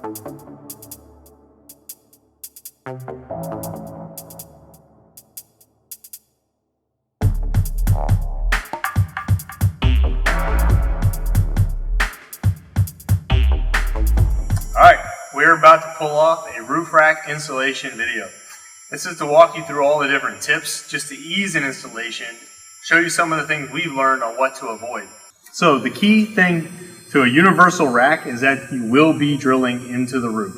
Alright, we're about to pull off a roof rack installation video. This is to walk you through all the different tips, just to ease an installation, show you some of the things we've learned on what to avoid. So the key thing to a universal rack is that you will be drilling into the roof.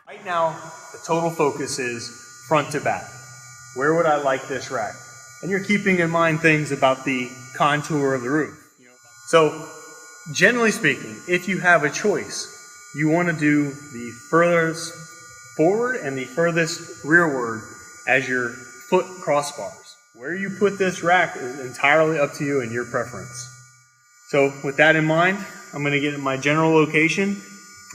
Right now, the total focus is front to back. Where would I like this rack? And you're keeping in mind things about the contour of the roof. So, generally speaking, if you have a choice, you want to do the furthest forward and the furthest rearward as your foot crossbars. Where you put this rack is entirely up to you and your preference. So, with that in mind, I'm going to get my general location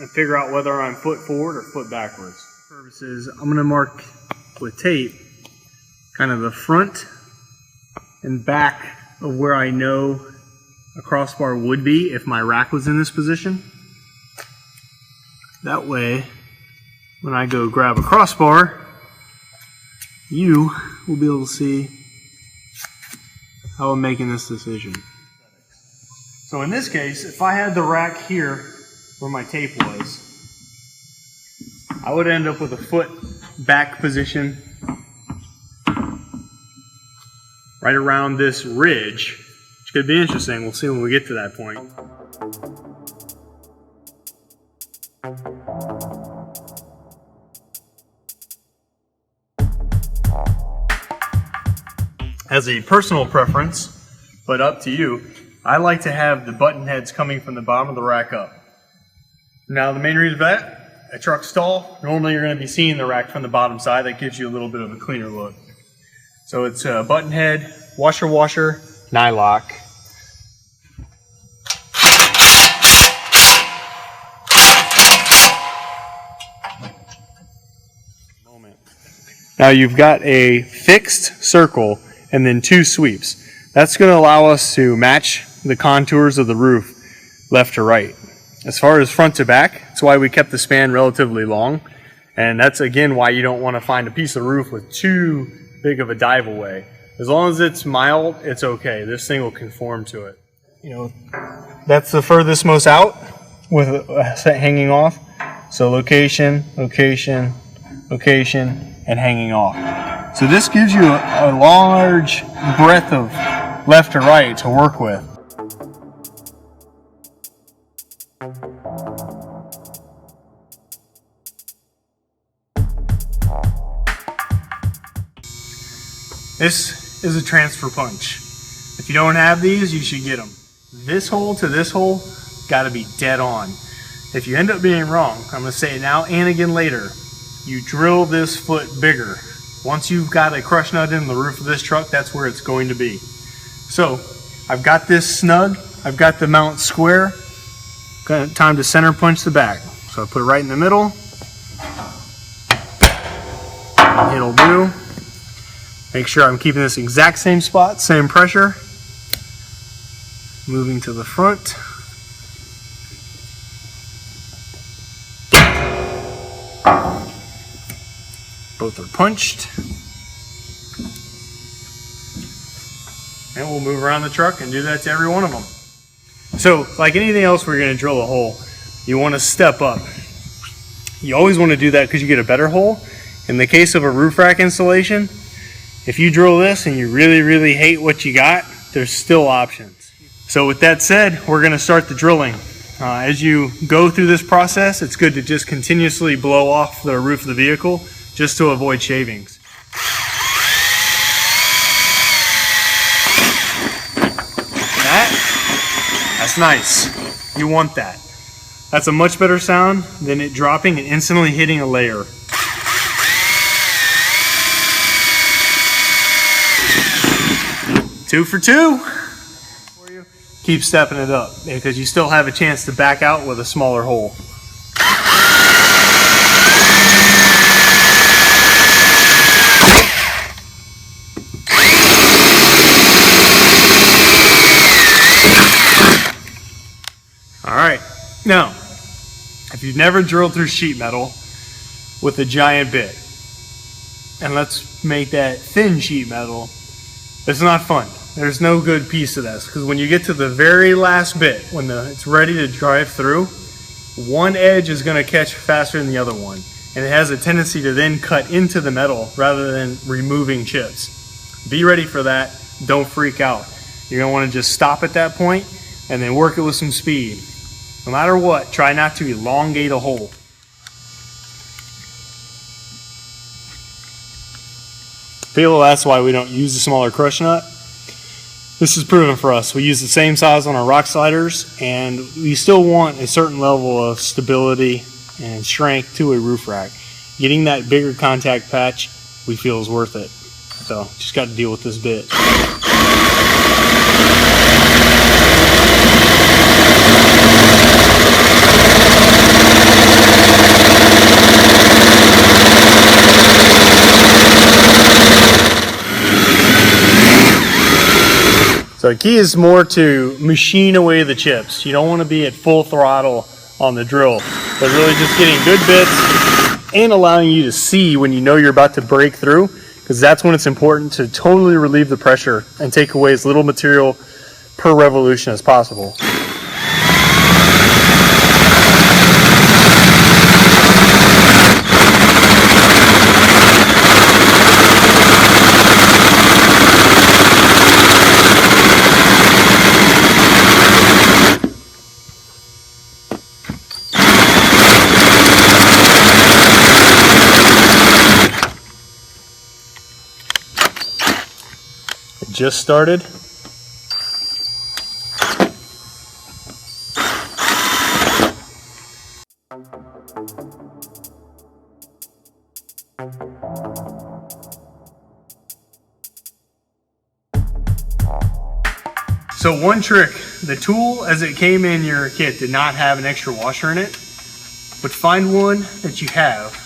and figure out whether I'm foot forward or foot backwards. For purposes, I'm going to mark with tape kind of the front and back of where I know a crossbar would be if my rack was in this position. That way, when I go grab a crossbar, you will be able to see how I'm making this decision. So in this case, if I had the rack here where my tape was, I would end up with a foot back position right around this ridge, which could be interesting. We'll see when we get to that point. As a personal preference, but up to you, I like to have the button heads coming from the bottom of the rack up. Now the main reason for that, a truck stall, normally you're going to be seeing the rack from the bottom side. That gives you a little bit of a cleaner look. So it's a button head, washer, nylock. Now you've got a fixed circle and then two sweeps. That's going to allow us to match the contours of the roof left to right. As far as front to back, that's why we kept the span relatively long. And that's again why you don't want to find a piece of roof with too big of a dive away. As long as it's mild, it's okay. This thing will conform to it. You know, that's the furthest most out with a set hanging off. So location, location, location, and hanging off. So this gives you a large breadth of left to right to work with. This is a transfer punch. If you don't have these, you should get them. This hole to this hole, got to be dead on. If you end up being wrong, I'm going to say it now and again later, you drill this foot bigger. Once you've got a crush nut in the roof of this truck, that's where it's going to be. So I've got this snug, I've got the mount square, time to center punch the back. So I put it right in the middle, it'll do. Make sure I'm keeping this exact same spot, same pressure. Moving to the front. Both are punched. And we'll move around the truck and do that to every one of them. So, like anything else where you're going to drill a hole, you want to step up. You always want to do that because you get a better hole. In the case of a roof rack installation, if you drill this and you really hate what you got, there's still options. So with that said, we're going to start the drilling. As you go through this process, it's good to just continuously blow off the roof of the vehicle just to avoid shavings. That's nice. You want that. That's a much better sound than it dropping and instantly hitting a layer. Two for two. keep stepping it up because you still have a chance to back out with a smaller hole. Alright, now, if you've never drilled through sheet metal with a giant bit, and let's make that thin sheet metal, it's not fun. There's no good piece of this, because when you get to the very last bit, when it's ready to drive through, one edge is going to catch faster than the other one, and it has a tendency to then cut into the metal rather than removing chips. Be ready for that. Don't freak out. You're going to want to just stop at that point and then work it with some speed. No matter what, try not to elongate a hole. Feel that's why we don't use the smaller crush nut. This is proven for us. We use the same size on our rock sliders, and we still want a certain level of stability and strength to a roof rack. Getting that bigger contact patch we feel is worth it. So just got to deal with this bit. So the key is more to machine away the chips. You don't want to be at full throttle on the drill, but really just getting good bits and allowing you to see when you know you're about to break through, because that's when it's important to totally relieve the pressure and take away as little material per revolution as possible. Just started. So one trick, the tool as it came in your kit did not have an extra washer in it, but find one that you have.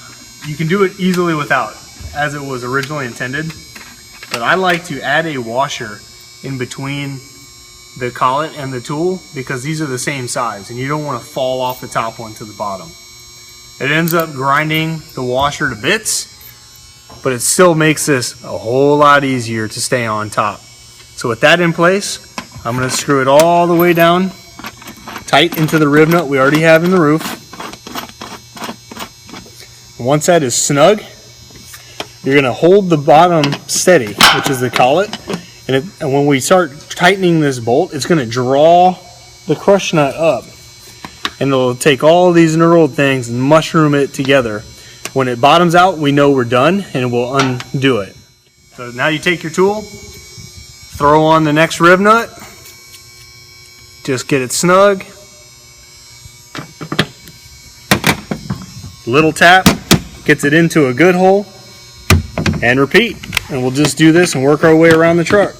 You can do it easily without, as it was originally intended. But I like to add a washer in between the collet and the tool because these are the same size and you don't want to fall off the top one to the bottom. It ends up grinding the washer to bits, but it still makes this a whole lot easier to stay on top. So with that in place, I'm going to screw it all the way down tight into the rib nut we already have in the roof. Once that is snug, you're going to hold the bottom steady, which is the collet, and when we start tightening this bolt, it's going to draw the crush nut up, and it'll take all these knurled things and mushroom it together. When it bottoms out, we know we're done, and we'll undo it. So now you take your tool, throw on the next rib nut, just get it snug, little tap gets it into a good hole, and repeat, and we'll just do this and work our way around the truck.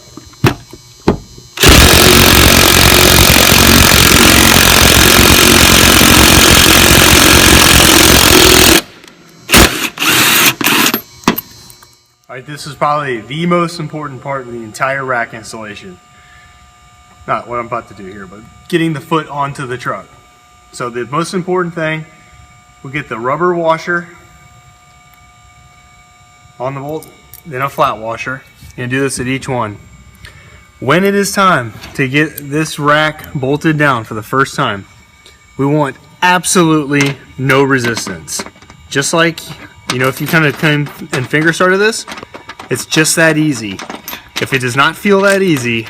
Alright, this is probably the most important part of the entire rack installation. Not what I'm about to do here, but getting the foot onto the truck. So the most important thing, we'll get the rubber washer on the bolt, then a flat washer, and do this at each one. When it is time to get this rack bolted down for the first time, we want absolutely no resistance. Just like, you know, if you kind of come and finger started this, it's just that easy. If it does not feel that easy,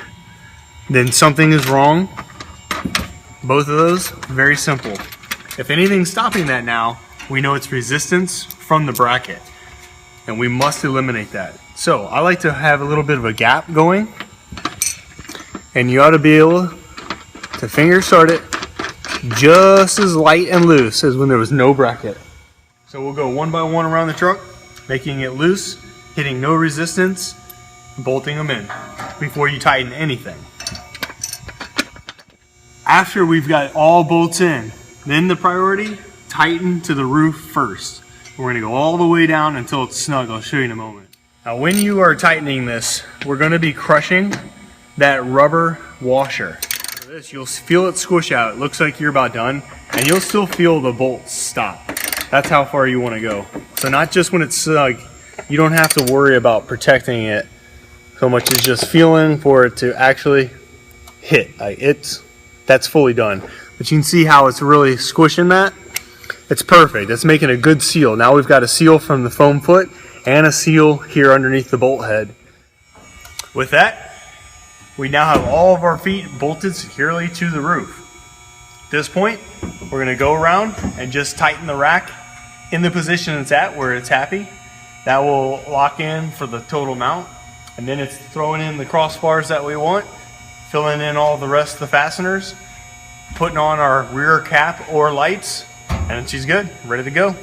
then something is wrong. Both of those, very simple. If anything's stopping that now, we know it's resistance from the bracket, and we must eliminate that. So I like to have a little bit of a gap going, and you ought to be able to finger start it just as light and loose as when there was no bracket. So we'll go one by one around the truck, making it loose, hitting no resistance, bolting them in before you tighten anything. after we've got all bolts in, then the priority, tighten to the roof first. We're gonna go all the way down until it's snug. I'll show you in a moment. Now when you are tightening this, we're gonna be crushing that rubber washer. For this, you'll feel it squish out. It looks like you're about done, and you'll still feel the bolts stop. That's how far you wanna go. So not just when it's snug, you don't have to worry about protecting it so much as just feeling for it to actually hit. Like that's fully done. But you can see how it's really squishing that. It's perfect. It's making a good seal. Now we've got a seal from the foam foot and a seal here underneath the bolt head. With that, we now have all of our feet bolted securely to the roof. At this point, we're going to go around and just tighten the rack in the position it's at where it's happy. That will lock in for the total mount. And then it's throwing in the crossbars that we want, filling in all the rest of the fasteners, putting on our rear cap or lights, and she's good, ready to go.